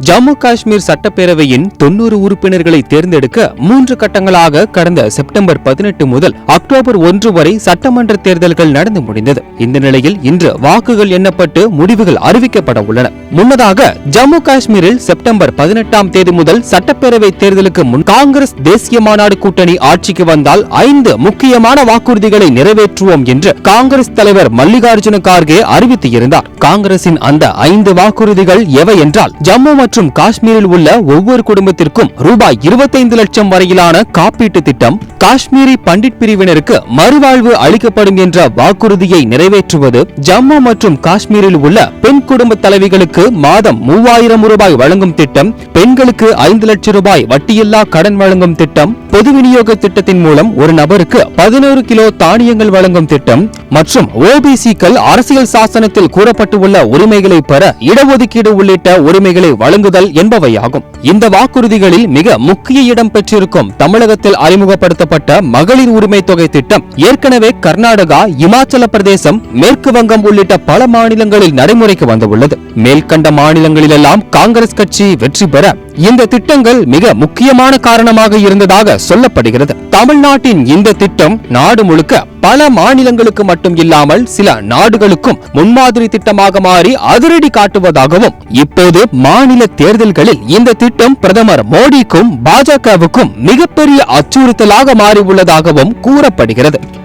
ஜம்மு காஷ்மீர் சட்டப்பேரவையின் 90 உறுப்பினர்களை தேர்ந்தெடுக்க 3 கட்டங்களாக கடந்த செப்டம்பர் 18 முதல் அக்டோபர் 1 வரை சட்டமன்ற தேர்தல்கள் நடந்து முடிந்தது. இந்த நிலையில் இன்று வாக்குகள் எண்ணப்பட்டு முடிவுகள் அறிவிக்கப்பட உள்ளன. முன்னதாக ஜம்மு காஷ்மீரில் செப்டம்பர் 18ஆம் தேதி முதல் சட்டப்பேரவை தேர்தலுக்கு முன் காங்கிரஸ் தேசிய மாநாடு கூட்டணி ஆட்சிக்கு வந்தால் 5 முக்கியமான வாக்குறுதிகளை நிறைவேற்றுவோம் என்று காங்கிரஸ் தலைவர் மல்லிகார்ஜுன கார்கே அறிவித்திருந்தார். காங்கிரசின் அந்த 5 வாக்குறுதிகள் எவை என்றால், ஜம்மு மற்றும் காஷ்மீரில் உள்ள ஒவ்வொரு குடும்பத்திற்கும் ரூபாய் 25 லட்சம் வரையிலான காப்பீட்டு திட்டம், காஷ்மீரி பண்டிட் பிரிவினருக்கு மறுவாழ்வு அளிக்கப்படும் என்ற வாக்குறுதியை நிறைவேற்றுவது, ஜம்மு மற்றும் காஷ்மீரில் உள்ள பெண் குடும்ப தலைவிகளுக்கு மாதம் 3000 ரூபாய் வழங்கும் திட்டம், பெண்களுக்கு 5 லட்சம் ரூபாய் வட்டியில்லா கடன் வழங்கும் திட்டம், பொது விநியோக திட்டத்தின் மூலம் ஒரு நபருக்கு 11 கிலோ தானியங்கள் வழங்கும் திட்டம் மற்றும் ஓபிசிக்கள் அரசியல் சாசனத்தில் கூறப்பட்டுள்ள உரிமைகளை பெற இடஒதுக்கீடு உள்ளிட்ட உரிமைகளை வழங்குதல் என்பவையாகும். இந்த வாக்குறுதிகளில் மிக முக்கிய இடம் பெற்றிருக்கும் தமிழகத்தில் அறிமுகப்படுத்தப்பட்ட மகளிர் உரிமை தொகை திட்டம் ஏற்கனவே கர்நாடகா, இமாச்சல பிரதேசம், மேற்கு வங்கம் உள்ளிட்ட பல மாநிலங்களில் நடைமுறைக்கு வந்துள்ளது. மேல்கண்ட மாநிலங்களிலெல்லாம் காங்கிரஸ் கட்சி வெற்றி பெற இந்த திட்டங்கள் மிக முக்கியமான காரணமாக இருந்ததாக சொல்லப்படுகிறது. தமிழ்நாட்டின் இந்த திட்டம் நாடு முழுக்க பல மாநிலங்களுக்கு மட்டும் இல்லாமல் சில நாடுகளுக்கும் முன்மாதிரி திட்டமாக மாறி அதிரடி காட்டுவதாகவும், இப்போது மாநில தேர்தல்களில் இந்த திட்டம் பிரதமர் மோடிக்கும் பாஜகவுக்கும் மிகப்பெரிய அச்சுறுத்தலாக மாறியுள்ளதாகவும் கூறப்படுகிறது.